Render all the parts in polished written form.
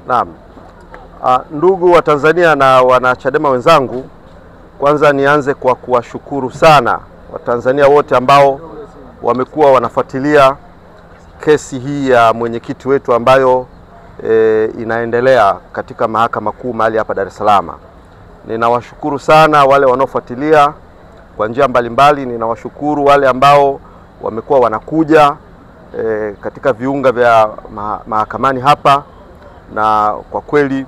Naam. Ndugu wa Tanzania na wanachadema wenzangu, kwanza nianze kwa kuwashukuru sana Watanzania wote ambao wamekuwa wanafuatilia kesi hii ya mwenyekiti wetu ambayo inaendelea katika Mahakama Kuu mahali hapa Dar es Salaam. Ninawashukuru sana wale wanaofuatilia kwa njia mbalimbali. Ninawashukuru wale ambao wamekuwa wanakuja katika viunga vya mahakamani hapa, na kwa kweli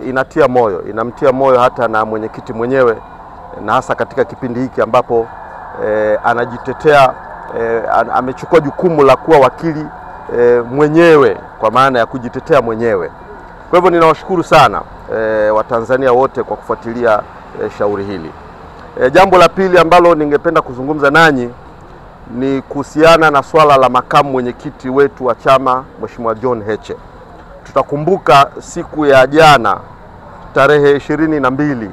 inatia moyo, inamtia moyo hata na mwenyekiti mwenyewe, na hasa katika kipindi hiki ambapo anajitetea, amechukua jukumu la kuwa wakili mwenyewe, kwa maana ya kujitetea mwenyewe. Kwa hivyo ninawashukuru sana Watanzania wote kwa kufuatilia shauri hili. Jambo la pili ambalo ningependa kuzungumza nanyi ni kuhusiana na swala la makamu mwenyekiti wetu wa chama, Mheshimiwa John Heche. Tutakumbuka siku ya jana tarehe 22,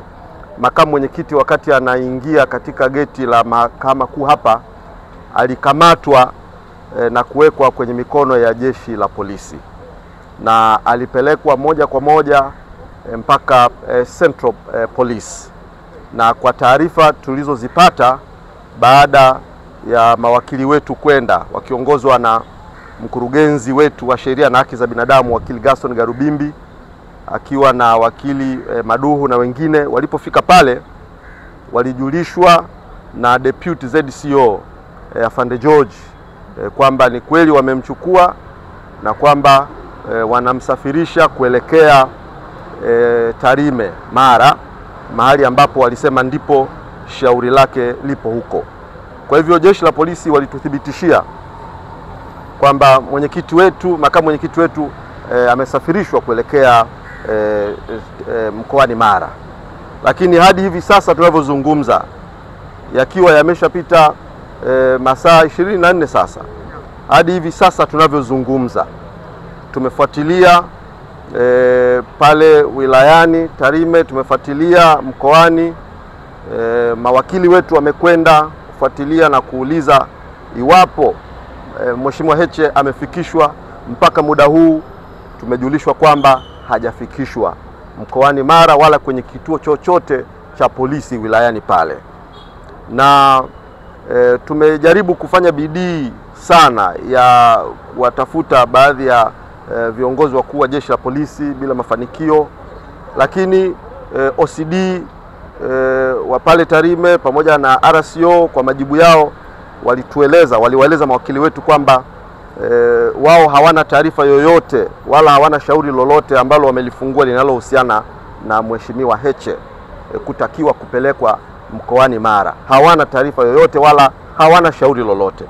makamu mwenyekiti wakati anaingia katika geti la Mahakama Kuu hapa alikamatwa na kuwekwa kwenye mikono ya jeshi la polisi, na alipelekwa moja kwa moja mpaka Central Police. Na kwa taarifa tulizozipata baada ya mawakili wetu kwenda wakiongozwa na mkurugenzi wetu wa sheria na haki za binadamu, wakili Gaston Garubimbi, akiwa na wakili Maduhu na wengine, walipofika pale walijulishwa na Deputy ZCO Afande George kwamba ni kweli wamemchukua na kwamba wanamsafirisha kuelekea Tarime Mara, mahali ambapo walisema ndipo shauri lake lipo huko. Kwa hivyo jeshi la polisi walituthibitishia kwamba mwenyekiti wetu, makamu mwenyekiti wetu amesafirishwa kuelekea mkoani Mara. Lakini hadi hivi sasa tunavyozungumza, yakiwa yameshapita masaa 24 sasa, hadi hivi sasa tunavyozungumza, tumefuatilia pale wilayani Tarime, tumefuatilia mkoani, mawakili wetu wamekwenda kufuatilia na kuuliza iwapo Mheshimiwa Heche amefikishwa. Mpaka muda huu tumejulishwa kwamba hajafikishwa mkoani Mara wala kwenye kituo chochote cha polisi wilayani pale. Na tumejaribu kufanya bidii sana ya kuwatafuta baadhi ya viongozi wakuu wa jeshi la polisi bila mafanikio, lakini OCD wa pale Tarime pamoja na RCO kwa majibu yao waliwaeleza mawakili wetu kwamba wao hawana taarifa yoyote wala hawana shauri lolote ambalo wamelifungua linalohusiana na Mheshimiwa Heche kutakiwa kupelekwa mkoani Mara. Hawana taarifa yoyote wala hawana shauri lolote.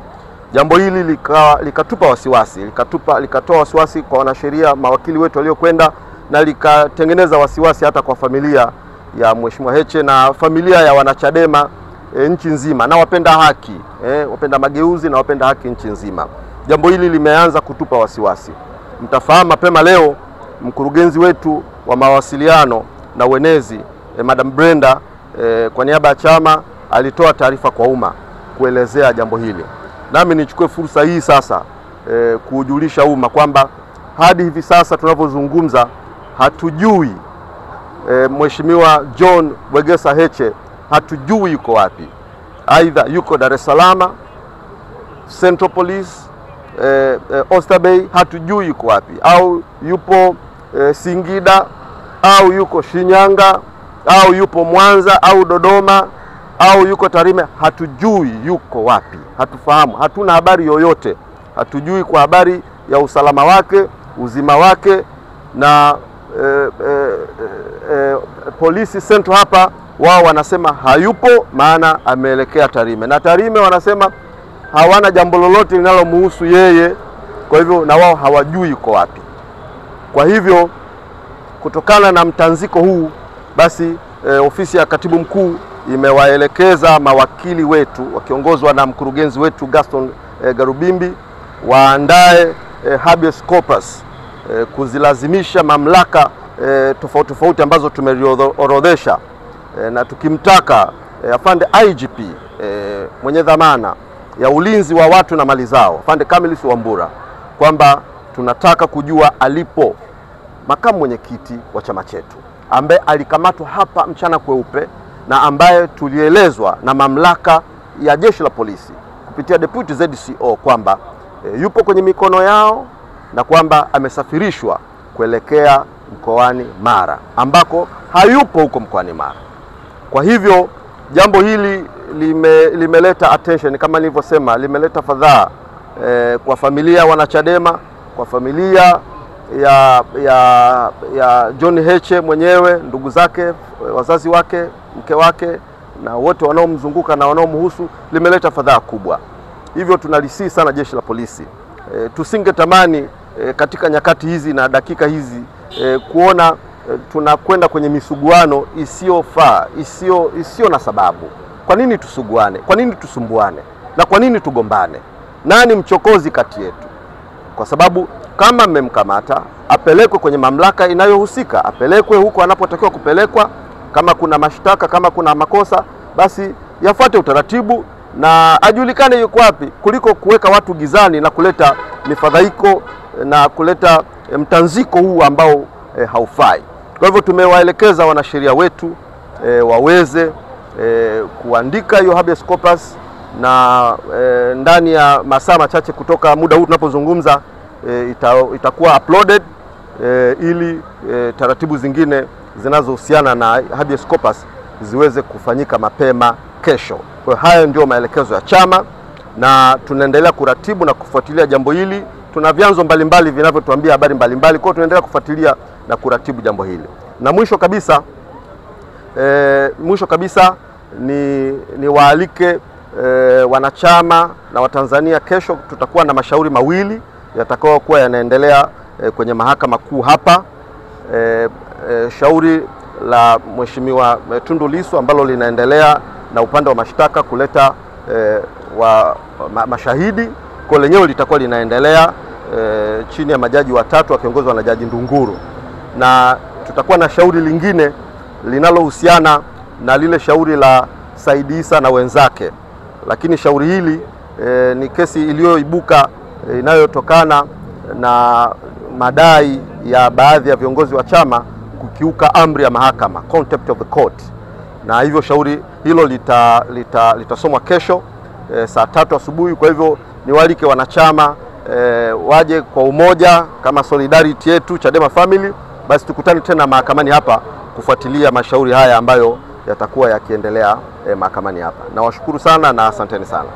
Jambo hili likatupa wasiwasi, likatoa wasiwasi kwa wanasheria, mawakili wetu waliokwenda, na likatengeneza wasiwasi hata kwa familia ya Mheshimiwa Heche na familia ya wanachadema nchi nzima, na wapenda haki, wapenda mageuzi na wapenda haki nchi nzima. Jambo hili limeanza kutupa wasiwasi. Mtafahamu mapema leo mkurugenzi wetu wa mawasiliano na uenezi Madam Brenda kwa niaba ya chama alitoa taarifa kwa umma kuelezea jambo hili. Nami nichukue fursa hii sasa kujulisha umma kwamba hadi hivi sasa tunavyozungumza hatujui Mheshimiwa John Wegesa Heche, hatujui yuko wapi. Aidha yuko Dar es Salaam, Central Police, Oyster Bay, hatujui yuko wapi, au yupo Singida, au yuko Shinyanga, au yupo Mwanza au Dodoma, au yuko Tarime. Hatujui yuko wapi, hatufahamu, hatuna habari yoyote. Hatujui kwa habari ya usalama wake, uzima wake. Na polisi Central hapa wao wanasema hayupo, maana ameelekea Tarime, na Tarime wanasema hawana jambo lolote linalomhusu yeye. Kwa hivyo na wao hawajui yuko wapi. Kwa hivyo kutokana na mtanziko huu, basi ofisi ya katibu mkuu imewaelekeza mawakili wetu wakiongozwa na mkurugenzi wetu Gaston Garubimbi waandae habeas corpus kuzilazimisha mamlaka tofauti ambazo tumeliorodhesha, na tukimtaka afande IGP mwenye dhamana ya ulinzi wa watu na mali zao, Afande Camillus Wambura, kwamba tunataka kujua alipo makamu mwenyekiti wa chama chetu ambaye alikamatwa hapa mchana kweupe na ambaye tulielezwa na mamlaka ya jeshi la polisi kupitia Deputy ZCO kwamba yupo kwenye mikono yao na kwamba amesafirishwa kuelekea mkoani Mara ambako hayupo huko mkoani Mara. Kwa hivyo jambo hili limeleta attention, kama nilivyosema, limeleta fadhaa kwa familia wanachadema, kwa familia ya John Heche mwenyewe, ndugu zake, wazazi wake, mke wake na wote wanaomzunguka na wanaomhusu. Limeleta fadhaa kubwa. Hivyo tunalisii sana jeshi la polisi, tusingetamani katika nyakati hizi na dakika hizi kuona tunakwenda kwenye misuguano isiyofaa, isiyo na sababu. Kwa nini tusuguane? Kwa nini tusumbuane? Na kwa nini tugombane? Nani mchokozi kati yetu? Kwa sababu kama mmemkamata, apelekwe kwenye mamlaka inayohusika, apelekwe huko anapotakiwa kupelekwa. Kama kuna mashtaka, kama kuna makosa, basi yafuate utaratibu na ajulikane yuko wapi, kuliko kuweka watu gizani na kuleta mifadhaiko na kuleta mtanziko huu ambao haufai. Kwa hivyo tumewaelekeza wanasheria wetu waweze kuandika hiyo habeas corpus na ndani ya masaa machache kutoka muda huu tunapozungumza itakuwa uploaded ili taratibu zingine zinazohusiana na habeas corpus ziweze kufanyika mapema kesho. Kwa hayo ndio maelekezo ya chama na tunaendelea kuratibu na kufuatilia jambo hili. Tuna vyanzo mbalimbali vinavyotuambia habari mbalimbali, kwa hiyo tunaendelea kufuatilia na kuratibu jambo hili. Na mwisho kabisa ni waalike wanachama na Watanzania, kesho tutakuwa na mashauri mawili yatakao kuwa yanaendelea kwenye mahakama kuu hapa. Shauri la Mheshimiwa Tundu Lissu ambalo linaendelea na upande wa mashtaka kuleta mashahidi, kwa lenyewe litakuwa linaendelea chini ya majaji watatu wakiongozwa na Jaji Ndunguru. Na tutakuwa na shauri lingine linalohusiana na lile shauri la Said Issa na wenzake, lakini shauri hili ni kesi iliyoibuka inayotokana na madai ya baadhi ya viongozi wa chama kukiuka amri ya mahakama, contempt of the court. Na hivyo shauri hilo litasomwa kesho saa 3 asubuhi. Kwa hivyo niwaalike wanachama waje kwa umoja kama solidarity yetu Chadema family, basi tukutane tena mahakamani hapa kufuatilia mashauri haya ambayo yatakuwa yakiendelea mahakamani hapa. Nawashukuru sana na asanteni sana.